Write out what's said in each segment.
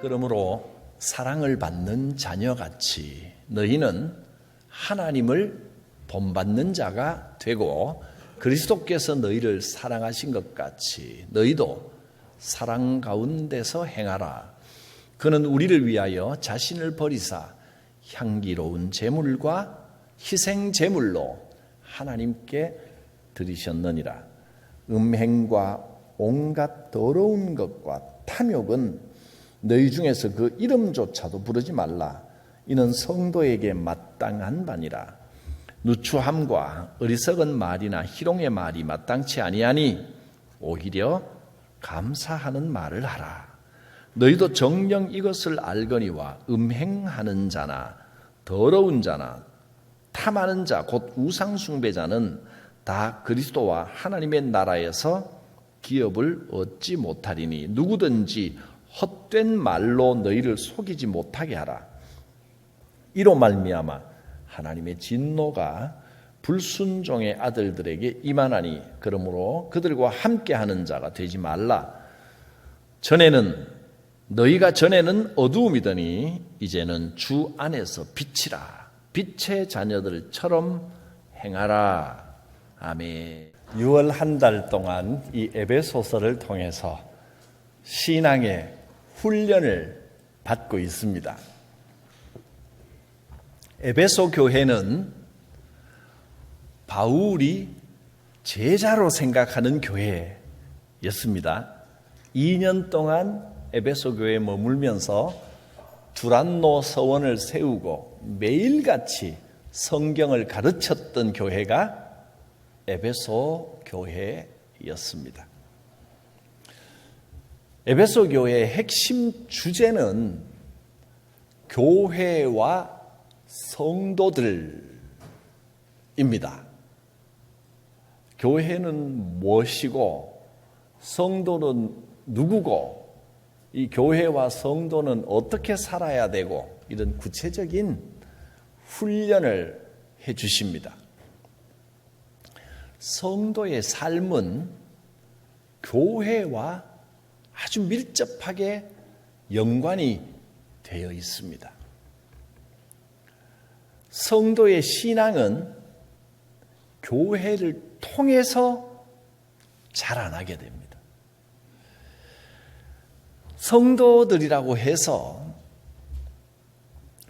그러므로 사랑을 받는 자녀같이 너희는 하나님을 본받는 자가 되고 그리스도께서 너희를 사랑하신 것 같이 너희도 사랑 가운데서 행하라. 그는 우리를 위하여 자신을 버리사 향기로운 제물과 희생 제물로 하나님께 드리셨느니라. 음행과 온갖 더러운 것과 탐욕은 너희 중에서 그 이름조차도 부르지 말라. 이는 성도에게 마땅한 바니라. 누추함과 어리석은 말이나 희롱의 말이 마땅치 아니하니 오히려 감사하는 말을 하라. 너희도 정녕 이것을 알거니와 음행하는 자나 더러운 자나 탐하는 자 곧 우상숭배자는 다 그리스도와 하나님의 나라에서 기업을 얻지 못하리니 누구든지 헛된 말로 너희를 속이지 못하게 하라. 이로 말미암아 하나님의 진노가 불순종의 아들들에게 임하나니 그러므로 그들과 함께하는 자가 되지 말라. 너희가 전에는 어두움이더니 이제는 주 안에서 빛이라. 빛의 자녀들처럼 행하라. 아멘. 6월 한 달 동안 이 에베소서를 통해서 신앙의 훈련을 받고 있습니다. 에베소 교회는 바울이 제자로 생각하는 교회였습니다. 2년 동안 에베소 교회에 머물면서 두란노 서원을 세우고 매일같이 성경을 가르쳤던 교회가 에베소 교회였습니다. 에베소 교회의 핵심 주제는 교회와 성도들입니다. 교회는 무엇이고 성도는 누구고 이 교회와 성도는 어떻게 살아야 되고 이런 구체적인 훈련을 해 주십니다. 성도의 삶은 교회와 아주 밀접하게 연관이 되어 있습니다. 성도의 신앙은 교회를 통해서 자라나게 됩니다. 성도들이라고 해서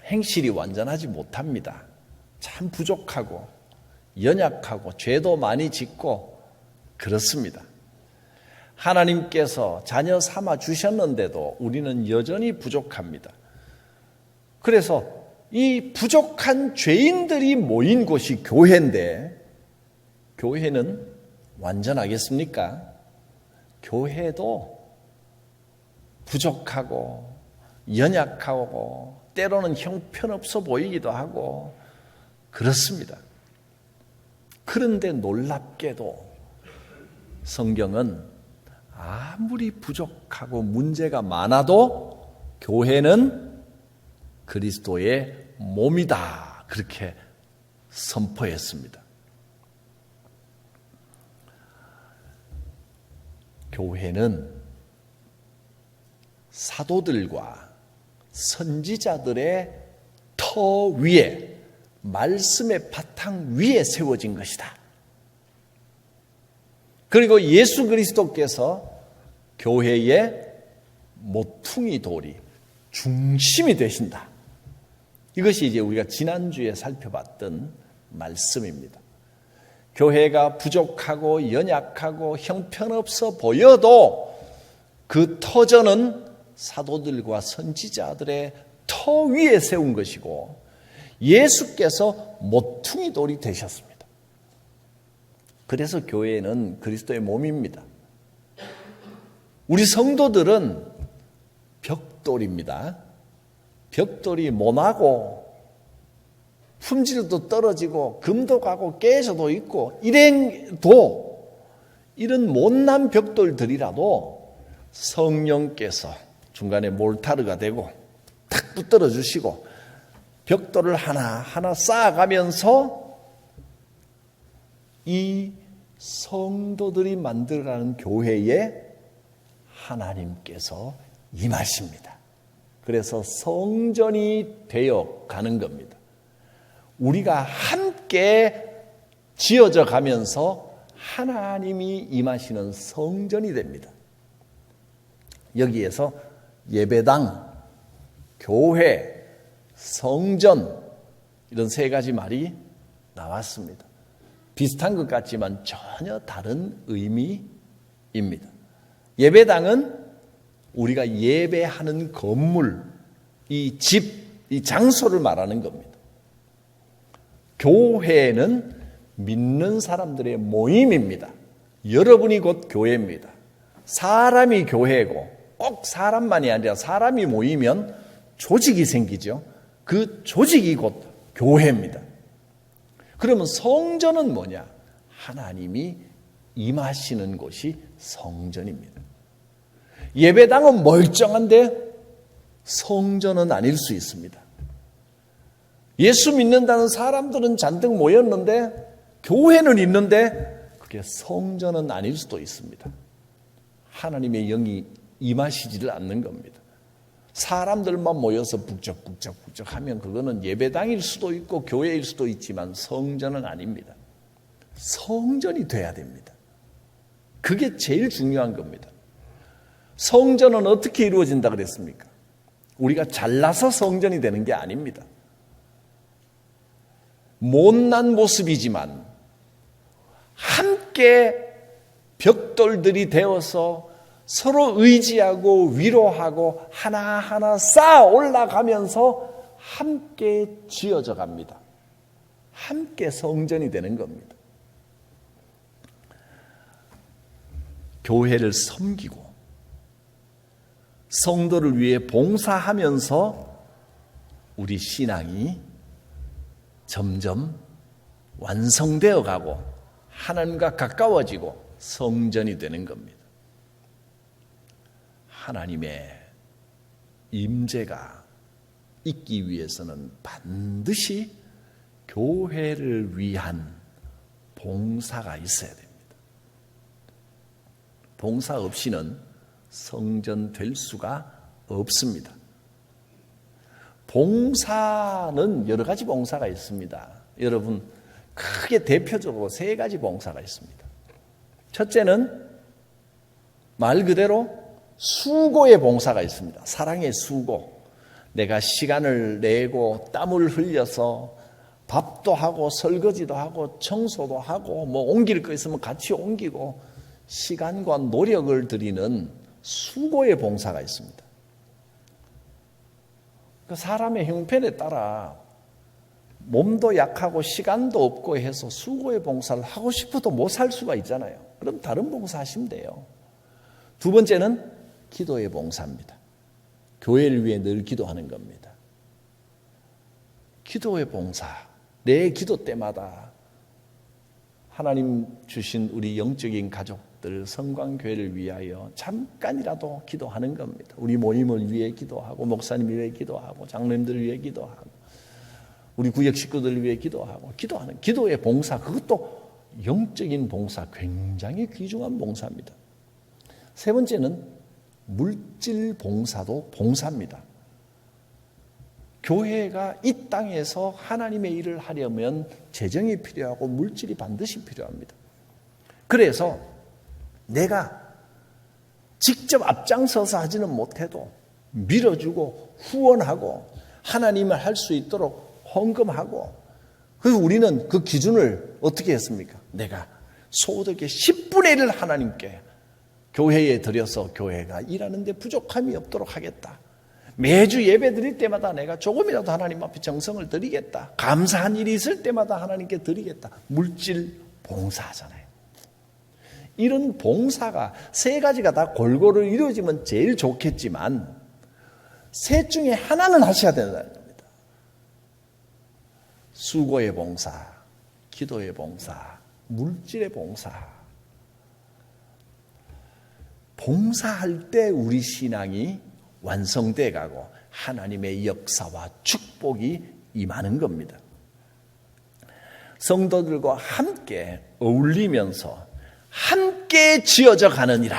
행실이 완전하지 못합니다. 참 부족하고 연약하고 죄도 많이 짓고 그렇습니다. 하나님께서 자녀 삼아 주셨는데도 우리는 여전히 부족합니다. 그래서 이 부족한 죄인들이 모인 곳이 교회인데 교회는 완전하겠습니까? 교회도 부족하고 연약하고 때로는 형편없어 보이기도 하고 그렇습니다. 그런데 놀랍게도 성경은 아무리 부족하고 문제가 많아도 교회는 그리스도의 몸이다. 그렇게 선포했습니다. 교회는 사도들과 선지자들의 터 위에 말씀의 바탕 위에 세워진 것이다. 그리고 예수 그리스도께서 교회의 모퉁이 돌이 중심이 되신다. 이것이 이제 우리가 지난주에 살펴봤던 말씀입니다. 교회가 부족하고 연약하고 형편없어 보여도 그 터전은 사도들과 선지자들의 터 위에 세운 것이고 예수께서 모퉁이 돌이 되셨습니다. 그래서 교회는 그리스도의 몸입니다. 우리 성도들은 벽돌입니다. 벽돌이 모나고 품질도 떨어지고 금도 가고 깨져도 있고 이런 못난 벽돌들이라도 성령께서 중간에 몰타르가 되고 탁 붙들어 주시고 벽돌을 하나하나 쌓아가면서 이 성도들이 만들어가는 교회에 하나님께서 임하십니다. 그래서 성전이 되어 가는 겁니다. 우리가 함께 지어져 가면서 하나님이 임하시는 성전이 됩니다. 여기에서 예배당, 교회, 성전 이런 세 가지 말이 나왔습니다. 비슷한 것 같지만 전혀 다른 의미입니다. 예배당은 우리가 예배하는 건물, 이 집, 이 장소를 말하는 겁니다. 교회는 믿는 사람들의 모임입니다. 여러분이 곧 교회입니다. 사람이 교회고 꼭 사람만이 아니라 사람이 모이면 조직이 생기죠. 그 조직이 곧 교회입니다. 그러면 성전은 뭐냐? 하나님이 임하시는 곳이 성전입니다. 예배당은 멀쩡한데 성전은 아닐 수 있습니다. 예수 믿는다는 사람들은 잔뜩 모였는데 교회는 있는데 그게 성전은 아닐 수도 있습니다. 하나님의 영이 임하시지를 않는 겁니다. 사람들만 모여서 북적북적 하면 그거는 예배당일 수도 있고 교회일 수도 있지만 성전은 아닙니다. 성전이 돼야 됩니다. 그게 제일 중요한 겁니다. 성전은 어떻게 이루어진다 그랬습니까? 우리가 잘나서 성전이 되는 게 아닙니다. 못난 모습이지만 함께 벽돌들이 되어서 서로 의지하고 위로하고 하나하나 쌓아 올라가면서 함께 지어져 갑니다. 함께 성전이 되는 겁니다. 교회를 섬기고 성도를 위해 봉사하면서 우리 신앙이 점점 완성되어 가고 하나님과 가까워지고 성전이 되는 겁니다. 하나님의 임재가 있기 위해서는 반드시 교회를 위한 봉사가 있어야 됩니다. 봉사 없이는 성전 될 수가 없습니다. 봉사는 여러 가지 봉사가 있습니다. 여러분, 크게 대표적으로 세 가지 봉사가 있습니다. 첫째는 말 그대로 수고의 봉사가 있습니다. 사랑의 수고. 내가 시간을 내고 땀을 흘려서 밥도 하고 설거지도 하고 청소도 하고 뭐 옮길 거 있으면 같이 옮기고 시간과 노력을 들이는 수고의 봉사가 있습니다. 그 사람의 형편에 따라 몸도 약하고 시간도 없고 해서 수고의 봉사를 하고 싶어도 못 살 수가 있잖아요. 그럼 다른 봉사 하시면 돼요. 두 번째는 기도의 봉사입니다. 교회를 위해 늘 기도하는 겁니다. 기도의 봉사. 내 기도 때마다 하나님 주신 우리 영적인 가족들 성광교회를 위하여 잠깐이라도 기도하는 겁니다. 우리 모임을 위해 기도하고 목사님을 위해 기도하고 장로님들을 위해 기도하고 우리 구역 식구들을 위해 기도하고 기도하는 기도의 봉사. 그것도 영적인 봉사, 굉장히 귀중한 봉사입니다. 세 번째는 물질 봉사도 봉사입니다. 교회가 이 땅에서 하나님의 일을 하려면 재정이 필요하고 물질이 반드시 필요합니다. 그래서 내가 직접 앞장서서 하지는 못해도 밀어주고 후원하고 하나님을 할 수 있도록 헌금하고, 그래서 우리는 그 기준을 어떻게 했습니까? 내가 소득의 10분의 1을 하나님께 교회에 드려서 교회가 일하는데 부족함이 없도록 하겠다. 매주 예배 드릴 때마다 내가 조금이라도 하나님 앞에 정성을 드리겠다. 감사한 일이 있을 때마다 하나님께 드리겠다. 물질 봉사하잖아요. 이런 봉사가 세 가지가 다 골고루 이루어지면 제일 좋겠지만 셋 중에 하나는 하셔야 된다는 겁니다. 수고의 봉사, 기도의 봉사, 물질의 봉사. 봉사할 때 우리 신앙이 완성돼 가고 하나님의 역사와 축복이 임하는 겁니다. 성도들과 함께 어울리면서 함께 지어져 가느니라.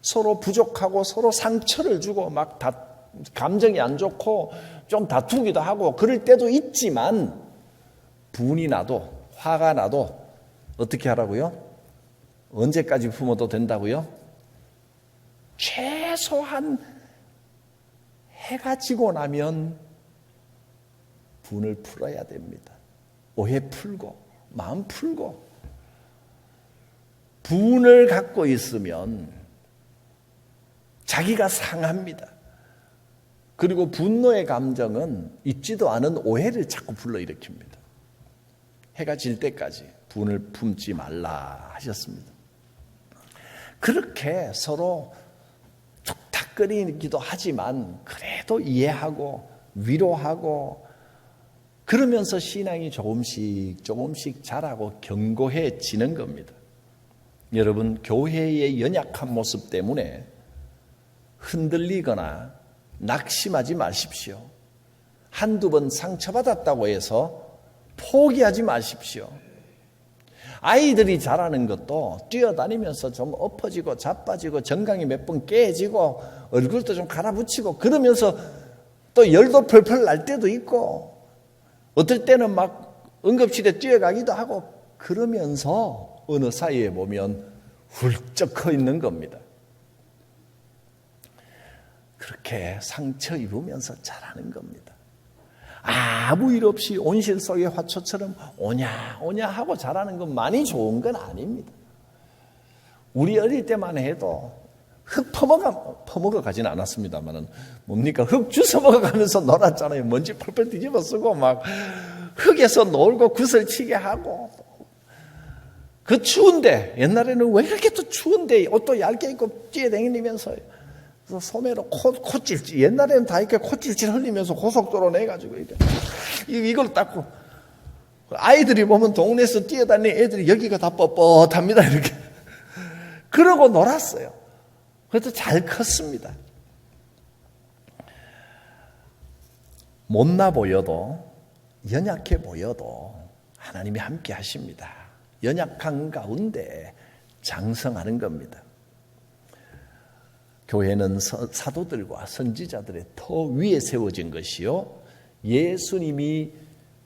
서로 부족하고 서로 상처를 주고 막 감정이 안 좋고 좀 다투기도 하고 그럴 때도 있지만 분이 나도 화가 나도 어떻게 하라고요? 언제까지 품어도 된다고요? 최소한 해가 지고 나면 분을 풀어야 됩니다. 오해 풀고 마음 풀고 분을 갖고 있으면 자기가 상합니다. 그리고 분노의 감정은 있지도 않은 오해를 자꾸 불러일으킵니다. 해가 질 때까지 분을 품지 말라 하셨습니다. 그렇게 서로 툭탁거리기도 하지만 그래도 이해하고 위로하고 그러면서 신앙이 조금씩 자라고 견고해지는 겁니다. 여러분, 교회의 연약한 모습 때문에 흔들리거나 낙심하지 마십시오. 한두 번 상처받았다고 해서 포기하지 마십시오. 아이들이 자라는 것도 뛰어다니면서 좀 엎어지고 자빠지고 정강이 몇 번 깨지고 얼굴도 좀 갈아붙이고 그러면서 또 열도 펄펄 날 때도 있고 어떨 때는 막 응급실에 뛰어가기도 하고 그러면서 어느 사이에 보면 훌쩍 커 있는 겁니다. 그렇게 상처 입으면서 자라는 겁니다. 아무 일 없이 온실 속의 화초처럼 오냐 하고 자라는 건 많이 좋은 건 아닙니다. 우리 어릴 때만 해도 흙 퍼먹어 가지는 않았습니다만은 뭡니까? 흙 주워 먹어가면서 놀았잖아요. 먼지 펄펄 뒤집어 쓰고 막 흙에서 놀고 구슬치게 하고 그 추운데 옛날에는 왜 이렇게 또 추운데 옷도 얇게 입고 뛰어다니면서 소매로 콧질질 옛날에는 다 이렇게 콧질질 흘리면서 고속도로 내가지고 이걸 닦고 아이들이 보면 동네에서 뛰어다니는 애들이 여기가 다 뻣뻣합니다 이렇게 그러고 놀았어요. 그래도 잘 컸습니다. 못나 보여도 연약해 보여도 하나님이 함께 하십니다. 연약한 가운데 장성하는 겁니다. 교회는 사도들과 선지자들의 터 위에 세워진 것이요 예수님이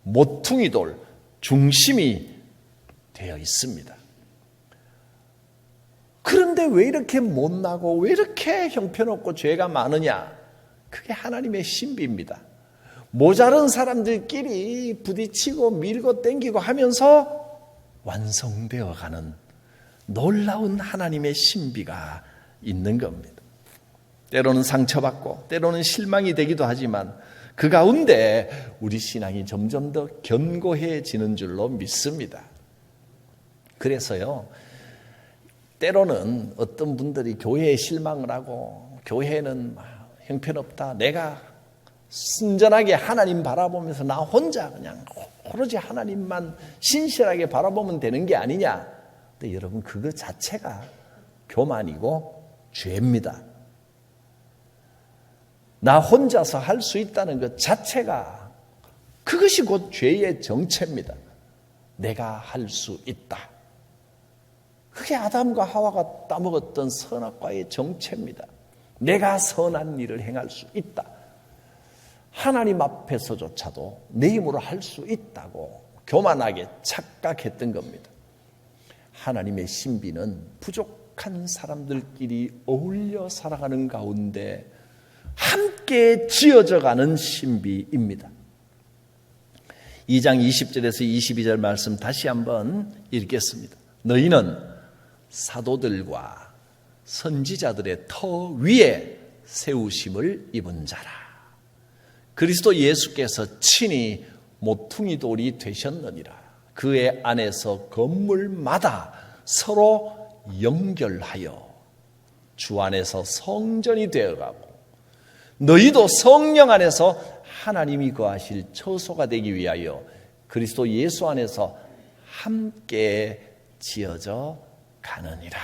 모퉁이 돌 중심이 되어 있습니다. 그런데 왜 이렇게 못나고 왜 이렇게 형편없고 죄가 많으냐? 그게 하나님의 신비입니다. 모자른 사람들끼리 부딪히고 밀고 땡기고 하면서 완성되어가는 놀라운 하나님의 신비가 있는 겁니다. 때로는 상처받고 때로는 실망이 되기도 하지만 그 가운데 우리 신앙이 점점 더 견고해지는 줄로 믿습니다. 그래서요 때로는 어떤 분들이 교회에 실망을 하고 교회는 형편없다. 내가 순전하게 하나님 바라보면서 나 혼자 그냥 오로지 하나님만 신실하게 바라보면 되는 게 아니냐. 근데 여러분 그거 자체가 교만이고 죄입니다. 나 혼자서 할 수 있다는 것 자체가 그것이 곧 죄의 정체입니다. 내가 할 수 있다. 그게 아담과 하와가 따먹었던 선악과의 정체입니다. 내가 선한 일을 행할 수 있다. 하나님 앞에서조차도 내 힘으로 할 수 있다고 교만하게 착각했던 겁니다. 하나님의 신비는 부족한 사람들끼리 어울려 살아가는 가운데 함께 지어져가는 신비입니다. 2장 20절에서 22절 말씀 다시 한번 읽겠습니다. 너희는 사도들과 선지자들의 터 위에 세우심을 입은 자라. 그리스도 예수께서 친히 모퉁이 돌이 되셨느니라. 그의 안에서 건물마다 서로 연결하여 주 안에서 성전이 되어가고 너희도 성령 안에서 하나님이 거하실 처소가 되기 위하여 그리스도 예수 안에서 함께 지어져 가느니라.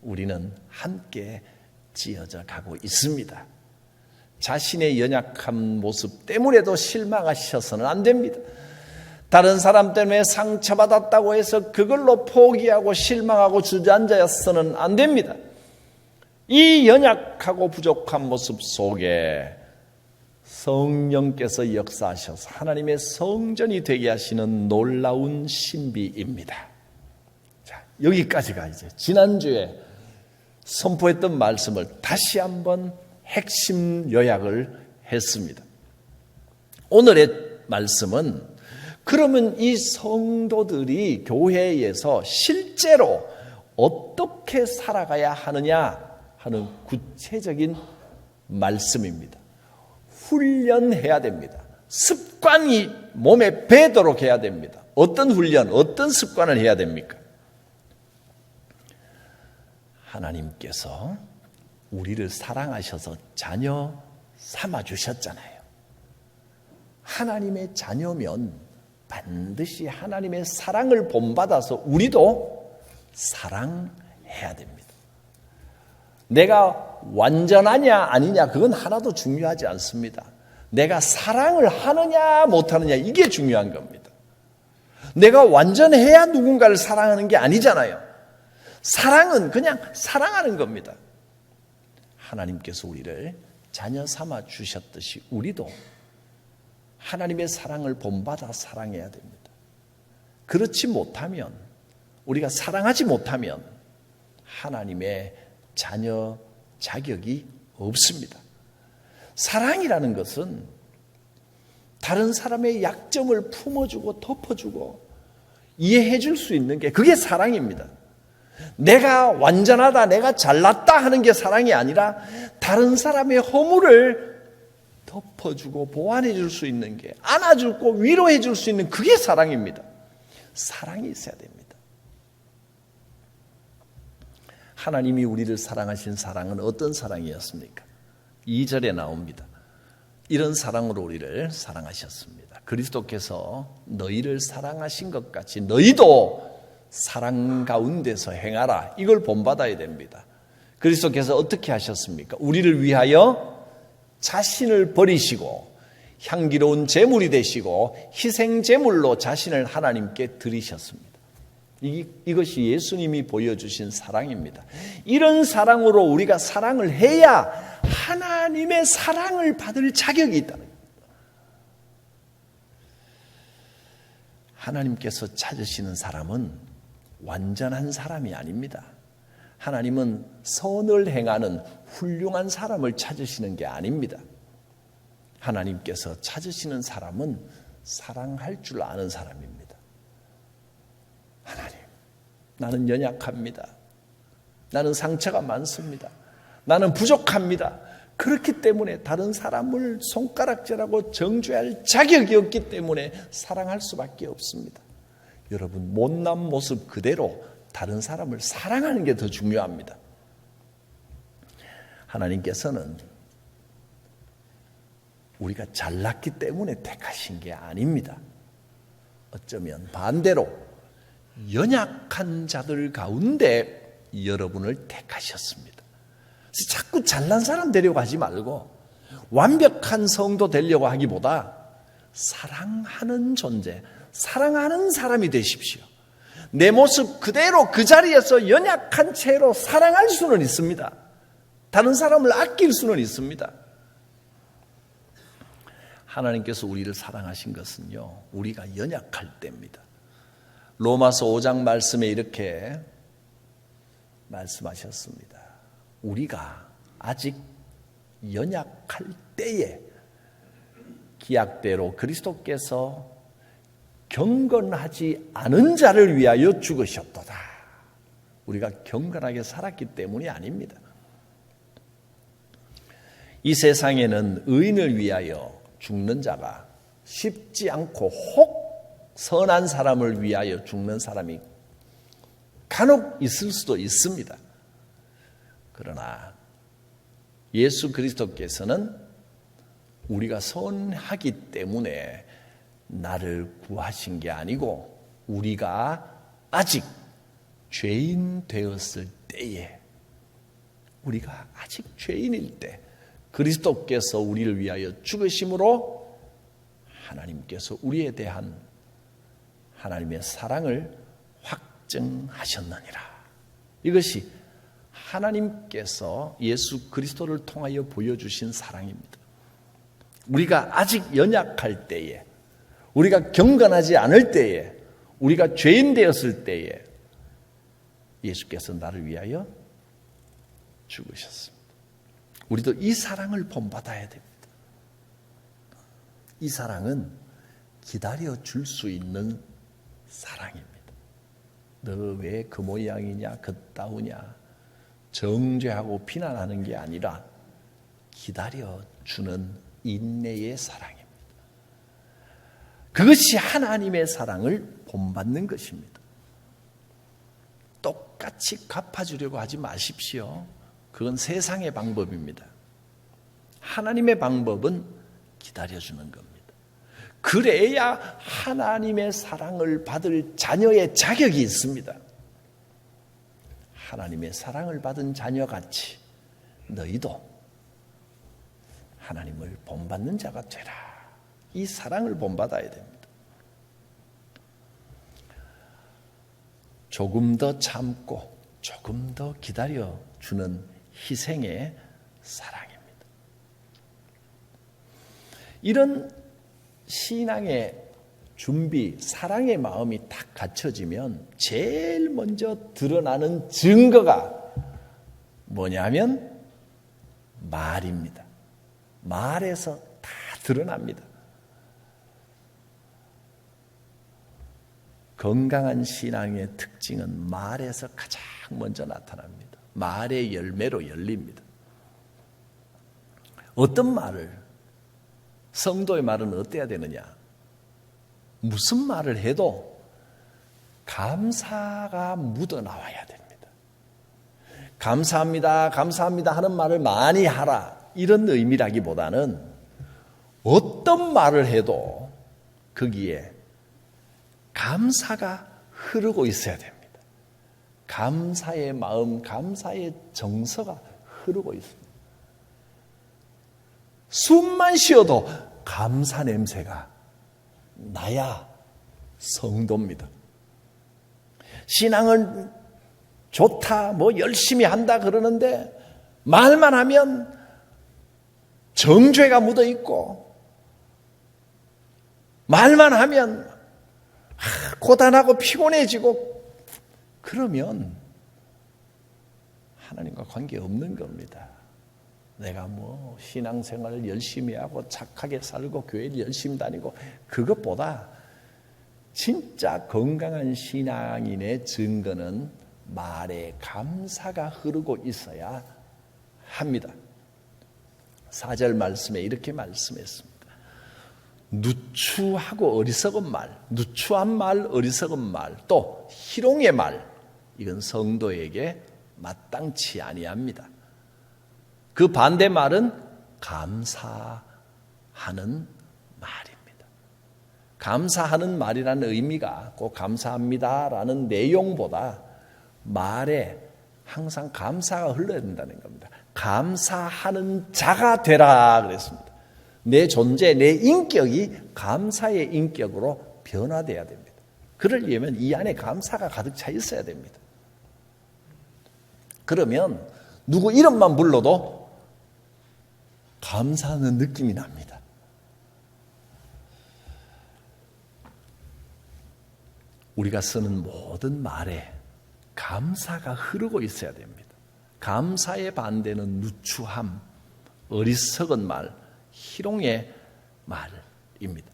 우리는 함께 지어져 가고 있습니다. 자신의 연약한 모습 때문에도 실망하셔서는 안 됩니다. 다른 사람 때문에 상처받았다고 해서 그걸로 포기하고 실망하고 주저앉아서는 안 됩니다. 이 연약하고 부족한 모습 속에 성령께서 역사하셔서 하나님의 성전이 되게 하시는 놀라운 신비입니다. 자, 여기까지가 이제 지난주에 선포했던 말씀을 다시 한번 핵심 요약을 했습니다. 오늘의 말씀은 그러면 이 성도들이 교회에서 실제로 어떻게 살아가야 하느냐 하는 구체적인 말씀입니다. 훈련해야 됩니다. 습관이 몸에 배도록 해야 됩니다. 어떤 훈련, 어떤 습관을 해야 됩니까? 하나님께서 우리를 사랑하셔서 자녀 삼아주셨잖아요. 하나님의 자녀면 반드시 하나님의 사랑을 본받아서 우리도 사랑해야 됩니다. 내가 완전하냐 아니냐 그건 하나도 중요하지 않습니다. 내가 사랑을 하느냐 못하느냐 이게 중요한 겁니다. 내가 완전해야 누군가를 사랑하는 게 아니잖아요. 사랑은 그냥 사랑하는 겁니다. 하나님께서 우리를 자녀 삼아 주셨듯이 우리도 하나님의 사랑을 본받아 사랑해야 됩니다. 그렇지 못하면, 우리가 사랑하지 못하면 하나님의 자녀 자격이 없습니다. 사랑이라는 것은 다른 사람의 약점을 품어주고 덮어주고 이해해 줄 수 있는 게 그게 사랑입니다. 내가 완전하다, 내가 잘났다 하는 게 사랑이 아니라 다른 사람의 허물을 덮어주고 보완해 줄 수 있는 게, 안아주고 위로해 줄 수 있는 그게 사랑입니다. 사랑이 있어야 됩니다. 하나님이 우리를 사랑하신 사랑은 어떤 사랑이었습니까? 2절에 나옵니다. 이런 사랑으로 우리를 사랑하셨습니다. 그리스도께서 너희를 사랑하신 것 같이 너희도 사랑 가운데서 행하라. 이걸 본받아야 됩니다. 그리스도께서 어떻게 하셨습니까? 우리를 위하여 자신을 버리시고 향기로운 제물이 되시고 희생 제물로 자신을 하나님께 드리셨습니다. 이것이 예수님이 보여주신 사랑입니다. 이런 사랑으로 우리가 사랑을 해야 하나님의 사랑을 받을 자격이 있다는 겁니다. 하나님께서 찾으시는 사람은 완전한 사람이 아닙니다. 하나님은 선을 행하는 훌륭한 사람을 찾으시는 게 아닙니다. 하나님께서 찾으시는 사람은 사랑할 줄 아는 사람입니다. 하나님, 나는 연약합니다. 나는 상처가 많습니다. 나는 부족합니다. 그렇기 때문에 다른 사람을 손가락질하고 정죄할 자격이 없기 때문에 사랑할 수밖에 없습니다. 여러분, 못난 모습 그대로 다른 사람을 사랑하는 게 더 중요합니다. 하나님께서는 우리가 잘났기 때문에 택하신 게 아닙니다. 어쩌면 반대로 연약한 자들 가운데 여러분을 택하셨습니다. 자꾸 잘난 사람 되려고 하지 말고 완벽한 성도 되려고 하기보다 사랑하는 존재, 사랑하는 사람이 되십시오. 내 모습 그대로 그 자리에서 연약한 채로 사랑할 수는 있습니다. 다른 사람을 아낄 수는 있습니다. 하나님께서 우리를 사랑하신 것은요, 우리가 연약할 때입니다. 로마서 5장 말씀에 이렇게 말씀하셨습니다. 우리가 아직 연약할 때에 기약대로 그리스도께서 경건하지 않은 자를 위하여 죽으셨도다. 우리가 경건하게 살았기 때문이 아닙니다. 이 세상에는 의인을 위하여 죽는 자가 쉽지 않고 혹 선한 사람을 위하여 죽는 사람이 간혹 있을 수도 있습니다. 그러나 예수 그리스도께서는 우리가 선하기 때문에 나를 구하신 게 아니고 우리가 아직 죄인 되었을 때에, 우리가 아직 죄인일 때 그리스도께서 우리를 위하여 죽으심으로 하나님께서 우리에 대한 하나님의 사랑을 확증하셨느니라. 이것이 하나님께서 예수 그리스도를 통하여 보여주신 사랑입니다. 우리가 아직 연약할 때에, 우리가 경건하지 않을 때에, 우리가 죄인 되었을 때에 예수께서 나를 위하여 죽으셨습니다. 우리도 이 사랑을 본받아야 됩니다. 이 사랑은 기다려 줄 수 있는 사랑입니다. 너 왜 그 모양이냐, 그따우냐 정죄하고 비난하는 게 아니라 기다려 주는 인내의 사랑입니다. 그것이 하나님의 사랑을 본받는 것입니다. 똑같이 갚아주려고 하지 마십시오. 그건 세상의 방법입니다. 하나님의 방법은 기다려주는 겁니다. 그래야 하나님의 사랑을 받을 자녀의 자격이 있습니다. 하나님의 사랑을 받은 자녀같이 너희도 하나님을 본받는 자가 되라. 이 사랑을 본받아야 됩니다. 조금 더 참고 조금 더 기다려주는 희생의 사랑입니다. 이런 신앙의 준비, 사랑의 마음이 딱 갖춰지면 제일 먼저 드러나는 증거가 뭐냐면 말입니다. 말에서 다 드러납니다. 건강한 신앙의 특징은 말에서 가장 먼저 나타납니다. 말의 열매로 열립니다. 어떤 말을, 성도의 말은 어때야 되느냐? 무슨 말을 해도 감사가 묻어나와야 됩니다. 감사합니다, 감사합니다 하는 말을 많이 하라, 이런 의미라기보다는 어떤 말을 해도 거기에 감사가 흐르고 있어야 됩니다. 감사의 마음, 감사의 정서가 흐르고 있습니다. 숨만 쉬어도 감사 냄새가 나야 성도입니다. 신앙은 좋다, 뭐 열심히 한다 그러는데 말만 하면 정죄가 묻어 있고, 말만 하면 고단하고 피곤해지고, 그러면 하나님과 관계 없는 겁니다. 내가 뭐 신앙생활을 열심히 하고 착하게 살고 교회를 열심히 다니고, 그것보다 진짜 건강한 신앙인의 증거는 말에 감사가 흐르고 있어야 합니다. 4절 말씀에 이렇게 말씀했습니다. 누추하고 어리석은 말, 누추한 말, 어리석은 말, 또 희롱의 말, 이건 성도에게 마땅치 아니합니다. 그 반대 말은 감사하는 말입니다. 감사하는 말이라는 의미가 꼭 감사합니다라는 내용보다 말에 항상 감사가 흘러야 된다는 겁니다. 감사하는 자가 되라 그랬습니다. 내 존재, 내 인격이 감사의 인격으로 변화돼야 됩니다. 그러려면 이 안에 감사가 가득 차 있어야 됩니다. 그러면 누구 이름만 불러도 감사하는 느낌이 납니다. 우리가 쓰는 모든 말에 감사가 흐르고 있어야 됩니다. 감사의 반대는 누추함, 어리석은 말, 희롱의 말입니다.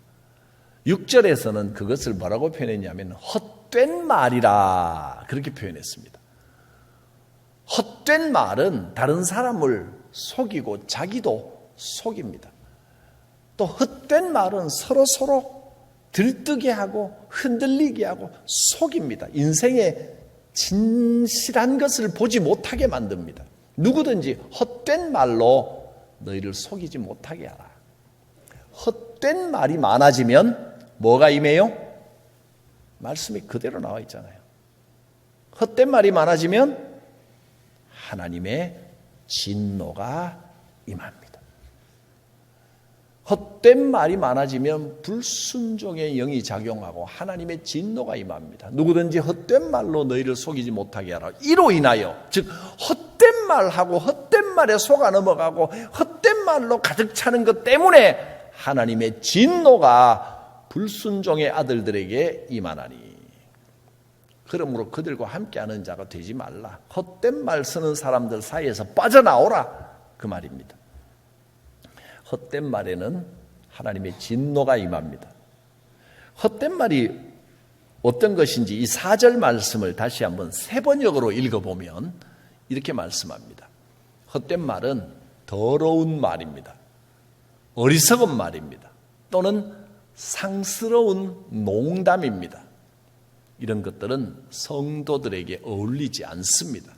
6절에서는 그것을 뭐라고 표현했냐면 헛된 말이라 그렇게 표현했습니다. 헛된 말은 다른 사람을 속이고 자기도 속입니다. 또 헛된 말은 서로 들뜨게 하고 흔들리게 하고 속입니다. 인생의 진실한 것을 보지 못하게 만듭니다. 누구든지 헛된 말로 너희를 속이지 못하게 하라. 헛된 말이 많아지면 뭐가 임해요? 말씀이 그대로 나와 있잖아요. 헛된 말이 많아지면 하나님의 진노가 임합니다. 헛된 말이 많아지면 불순종의 영이 작용하고 하나님의 진노가 임합니다. 누구든지 헛된 말로 너희를 속이지 못하게 하라. 이로 인하여, 즉 헛된 말하고 헛된 말에 속아 넘어가고 헛된 말로 가득 차는 것 때문에 하나님의 진노가 불순종의 아들들에게 임하나니, 그러므로 그들과 함께하는 자가 되지 말라. 헛된 말 쓰는 사람들 사이에서 빠져나오라, 그 말입니다. 헛된 말에는 하나님의 진노가 임합니다. 헛된 말이 어떤 것인지 이 4절 말씀을 다시 한번 세 번역으로 읽어보면 이렇게 말씀합니다. 헛된 말은 더러운 말입니다. 어리석은 말입니다. 또는 상스러운 농담입니다. 이런 것들은 성도들에게 어울리지 않습니다.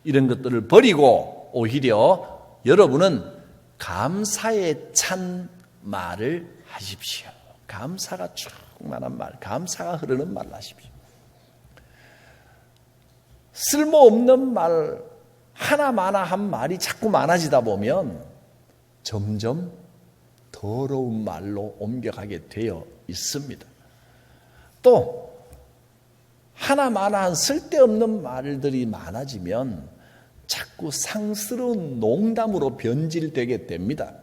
이런 것들을 버리고 오히려 여러분은 감사에 찬 말을 하십시오. 감사가 충만한 말, 감사가 흐르는 말을 하십시오. 쓸모없는 말, 하나마나한 말이 자꾸 많아지다 보면 점점 더러운 말로 옮겨가게 되어 있습니다. 또 하나마나한 쓸데없는 말들이 많아지면 자꾸 상스러운 농담으로 변질되게 됩니다.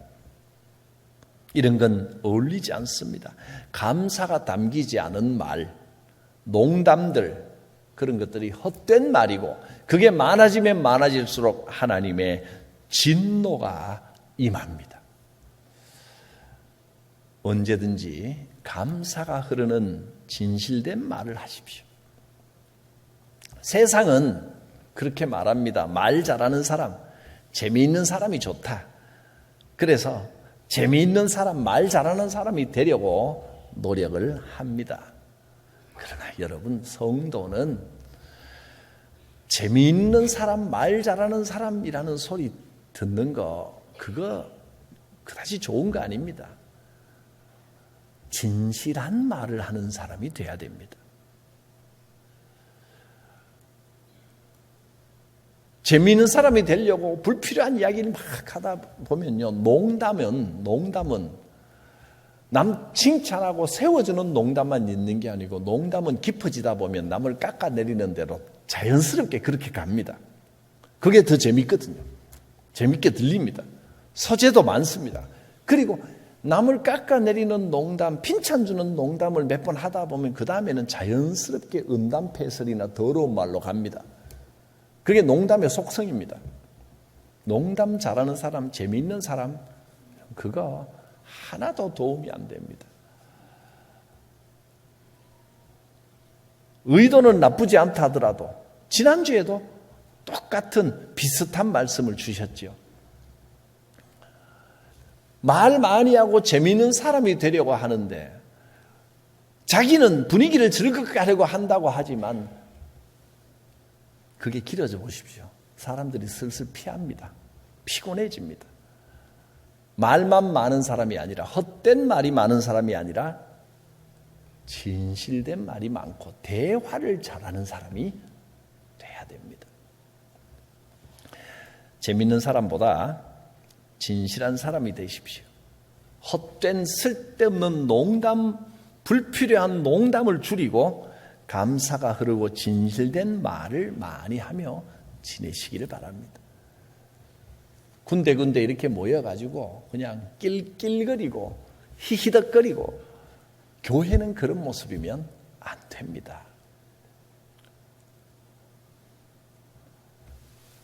이런 건 어울리지 않습니다. 감사가 담기지 않은 말, 농담들, 그런 것들이 헛된 말이고, 그게 많아지면 많아질수록 하나님의 진노가 임합니다. 언제든지 감사가 흐르는 진실된 말을 하십시오. 세상은 그렇게 말합니다. 말 잘하는 사람, 재미있는 사람이 좋다. 그래서 재미있는 사람, 말 잘하는 사람이 되려고 노력을 합니다. 그러나 여러분, 성도는 재미있는 사람, 말 잘하는 사람이라는 소리 듣는 거, 그거 그다지 좋은 거 아닙니다. 진실한 말을 하는 사람이 돼야 됩니다. 재미있는 사람이 되려고 불필요한 이야기를 막 하다 보면요, 농담은 남 칭찬하고 세워주는 농담만 있는 게 아니고, 농담은 깊어지다 보면 남을 깎아내리는 대로 자연스럽게 그렇게 갑니다. 그게 더 재밌거든요. 재밌게 들립니다. 소재도 많습니다. 그리고 남을 깎아내리는 농담, 핀찬 주는 농담을 몇 번 하다 보면 그 다음에는 자연스럽게 음담패설이나 더러운 말로 갑니다. 그게 농담의 속성입니다. 농담 잘하는 사람, 재미있는 사람, 그거 하나도 도움이 안 됩니다. 의도는 나쁘지 않다 하더라도 지난주에도 똑같은 비슷한 말씀을 주셨지요. 말 많이 하고 재미있는 사람이 되려고 하는데 자기는 분위기를 즐겁게 하려고 한다고 하지만 그게 길어져 보십시오. 사람들이 슬슬 피합니다. 피곤해집니다. 말만 많은 사람이 아니라, 헛된 말이 많은 사람이 아니라 진실된 말이 많고 대화를 잘하는 사람이 돼야 됩니다. 재밌는 사람보다 진실한 사람이 되십시오. 헛된 쓸데없는 농담, 불필요한 농담을 줄이고 감사가 흐르고 진실된 말을 많이 하며 지내시기를 바랍니다. 군데군데 이렇게 모여가지고 그냥 낄낄거리고 히히덕거리고 교회는 그런 모습이면 안 됩니다.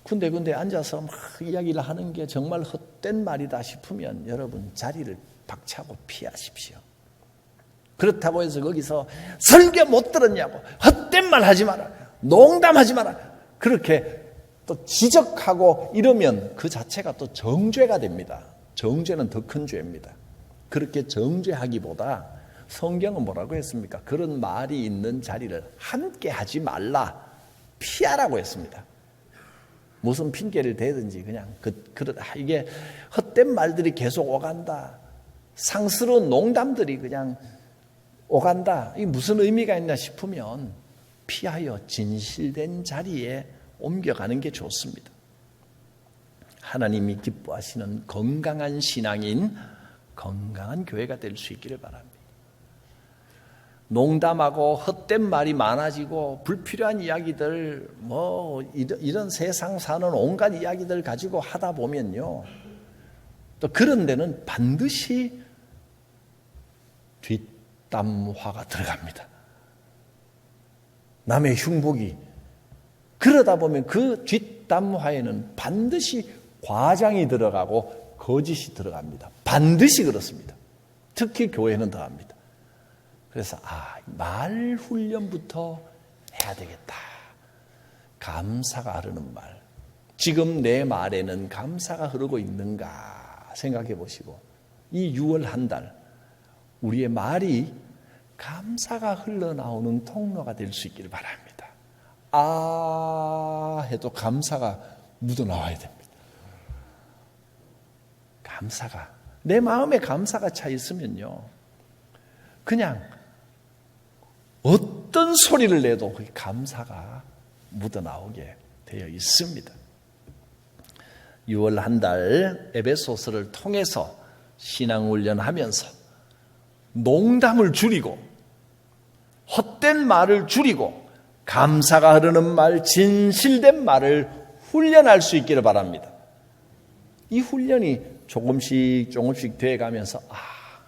군데군데 앉아서 막 이야기를 하는 게 정말 헛된 말이다 싶으면 여러분 자리를 박차고 피하십시오. 그렇다고 해서 거기서 설교 못 들었냐고, 헛된 말 하지 마라, 농담하지 마라, 그렇게 또 지적하고 이러면 그 자체가 또 정죄가 됩니다. 정죄는 더 큰 죄입니다. 그렇게 정죄하기보다 성경은 뭐라고 했습니까? 그런 말이 있는 자리를 함께 하지 말라, 피하라고 했습니다. 무슨 핑계를 대든지 그냥 이게 헛된 말들이 계속 오간다, 상스러운 농담들이 그냥 오간다, 이게 무슨 의미가 있나 싶으면 피하여 진실된 자리에 옮겨가는 게 좋습니다. 하나님이 기뻐하시는 건강한 신앙인 건강한 교회가 될 수 있기를 바랍니다. 농담하고 헛된 말이 많아지고 불필요한 이야기들 이런 세상 사는 온갖 이야기들 가지고 하다 보면요, 또 그런 데는 반드시 뒷담화가 들어갑니다. 남의 흉보기. 그러다 보면 그 뒷담화에는 반드시 과장이 들어가고 거짓이 들어갑니다. 반드시 그렇습니다. 특히 교회는 더합니다. 그래서 말 훈련부터 해야 되겠다. 감사가 흐르는 말. 지금 내 말에는 감사가 흐르고 있는가 생각해 보시고, 이 6월 한 달 우리의 말이 감사가 흘러나오는 통로가 될 수 있기를 바랍니다. 해도 감사가 묻어나와야 됩니다. 감사가, 내 마음에 감사가 차 있으면요, 그냥 어떤 소리를 내도 그 감사가 묻어나오게 되어 있습니다. 6월 한 달 에베소서를 통해서 신앙훈련하면서 농담을 줄이고 헛된 말을 줄이고 감사가 흐르는 말, 진실된 말을 훈련할 수 있기를 바랍니다. 이 훈련이 조금씩 돼가면서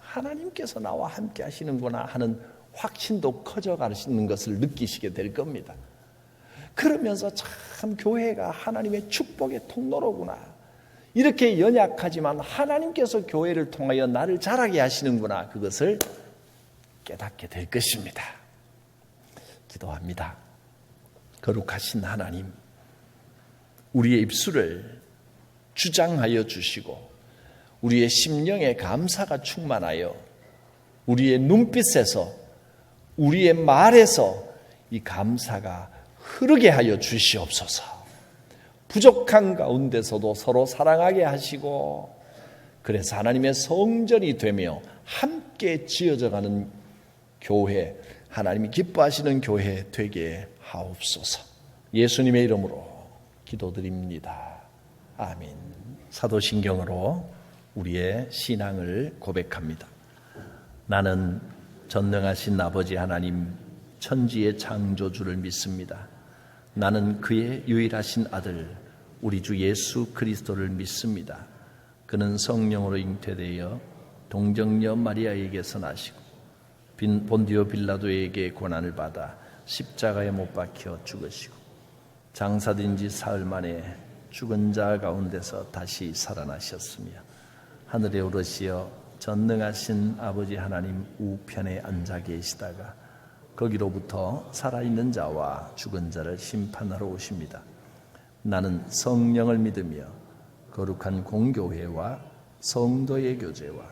하나님께서 나와 함께 하시는구나 하는 확신도 커져가시는 것을 느끼시게 될 겁니다. 그러면서 참 교회가 하나님의 축복의 통로로구나, 이렇게 연약하지만 하나님께서 교회를 통하여 나를 자라게 하시는구나, 그것을 깨닫게 될 것입니다. 기도합니다. 거룩하신 하나님, 우리의 입술을 주장하여 주시고 우리의 심령에 감사가 충만하여 우리의 눈빛에서, 우리의 말에서 이 감사가 흐르게 하여 주시옵소서. 부족한 가운데서도 서로 사랑하게 하시고, 그래서 하나님의 성전이 되며 함께 지어져가는 교회, 하나님이 기뻐하시는 교회 되게 하옵소서. 예수님의 이름으로 기도드립니다. 아멘. 사도신경으로 우리의 신앙을 고백합니다. 나는 전능하신 아버지 하나님, 천지의 창조주를 믿습니다. 나는 그의 유일하신 아들 우리 주 예수 그리스도를 믿습니다. 그는 성령으로 잉태되어 동정녀 마리아에게서 나시고 본디오 빌라도에게 고난을 받아 십자가에 못 박혀 죽으시고 장사된 지 사흘 만에 죽은 자 가운데서 다시 살아나셨으며 하늘에 오르시어 전능하신 아버지 하나님 우편에 앉아 계시다가 거기로부터 살아있는 자와 죽은 자를 심판하러 오십니다. 나는 성령을 믿으며 거룩한 공교회와 성도의 교제와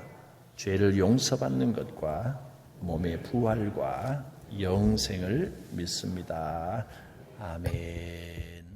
죄를 용서받는 것과 몸의 부활과 영생을 믿습니다. 아멘.